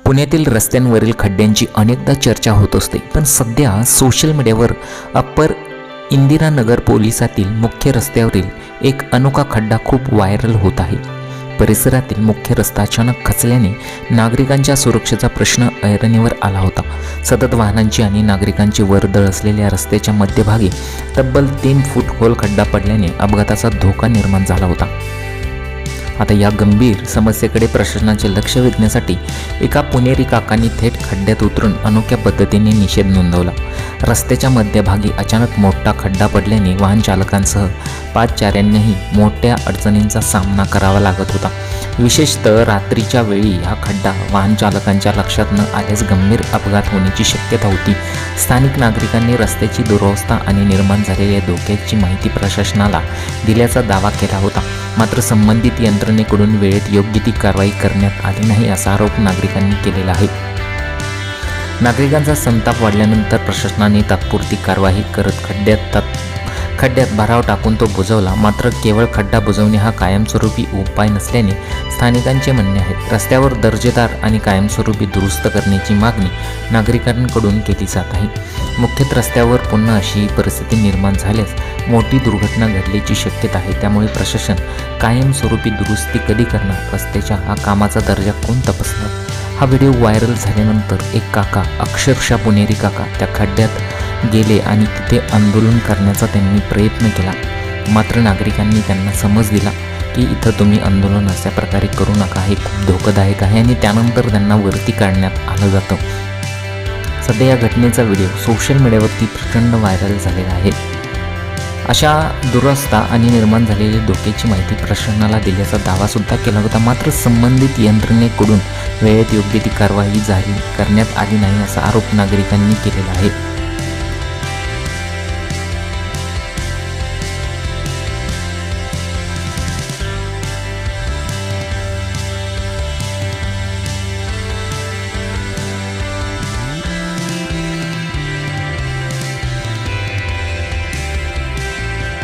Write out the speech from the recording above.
पुण्यातील रस्त्यांवरील खड्ड्यांची अनेकदा चर्चा होत असते, पण सध्या सोशल मीडियावर अप्पर इंदिरानगर पोलिसातील मुख्य रस्त्यावरील एक अनोखा खड्डा खूप व्हायरल होत आहे. परिसरातील मुख्य रस्ता अचानक खचल्याने नागरिकांच्या सुरक्षेचा प्रश्न ऐरणीवर आला होता. सतत वाहनांची आणि नागरिकांची वर्दळ असलेल्या रस्त्याच्या मध्यभागी तब्बल 3 फूट खोल खड्डा पडल्याने अपघाताचा धोका निर्माण झाला होता. आता या गंभीर समस्येकडे प्रशासनाचे लक्ष वेधण्यासाठी एका पुणेरी काकांनी थेट खड्ड्यात उतरून अनोख्या पद्धतीने निषेध नोंदवला. रस्त्याच्या मध्यभागी अचानक मोठा खड्डा पडल्याने वाहन चालकांसह पादचाऱ्यांनाही मोठ्या अडचणींचा सामना करावा लागत होता. विशेषतः रात्रीच्या वेळी हा खड्डा वाहन चालकांच्या लक्षात न आल्यास गंभीर अपघात होण्याची शक्यता होती. स्थानिक नागरिकांनी रस्त्याची दुरवस्था आणि निर्माण झालेल्या धोक्याची माहिती प्रशासनाला दिल्याचा दावा केला होता. मात्र संबंधित यंत्रणेकडून वेळेत योग्य ती कारवाई करण्यात आली नाही असा आरोप नागरिकांनी केलेला आहे. नागरिकांचा संताप वाढल्यानंतर प्रशासनाने तात्पुरती कारवाई करत खड्ड्यात भराव टाकून तो बुजवला. मात्र केवळ खड्डा बुजवणे हा कायमस्वरूपी उपाय नसल्याने स्थानिकांचे म्हणणे आहे. रस्त्यावर दर्जेदार आणि कायमस्वरूपी दुरुस्त करण्याची मागणी नागरिकांकडून केली जात आहे. मुख्यतः रस्त्यावर पुन्हा अशी परिस्थिती निर्माण झाल्यास मोठी दुर्घटना घडल्याची शक्यता आहे. त्यामुळे प्रशासन कायमस्वरूपी दुरुस्ती कधी करणार, रस्त्याच्या हा कामाचा दर्जा कोण तपासणार? हा व्हिडिओ व्हायरल झाल्यानंतर एक काका, अक्षरशः पुणेरी काका, त्या खड्ड्यात गेले आणि तिथे आंदोलन करण्याचा त्यांनी प्रयत्न केला. मात्र नागरिकांनी त्यांना समज दिला की इथं तुम्ही आंदोलन अशा प्रकारे करू नका, हे खूप धोकादायक आहे, आणि त्यानंतर त्यांना वरती काढण्यात आलं जातं. सध्या या घटनेचा व्हिडिओ सोशल मीडियावरती प्रचंड व्हायरल झालेला आहे. अशा दुरवस्था आणि निर्माण झालेल्या धोक्याची माहिती प्रशासनाला दिल्याचा दावासुद्धा केला होता. मात्र संबंधित यंत्रणेकडून वेळेत योग्य ती कारवाई करण्यात आली नाही असा आरोप नागरिकांनी केलेला आहे.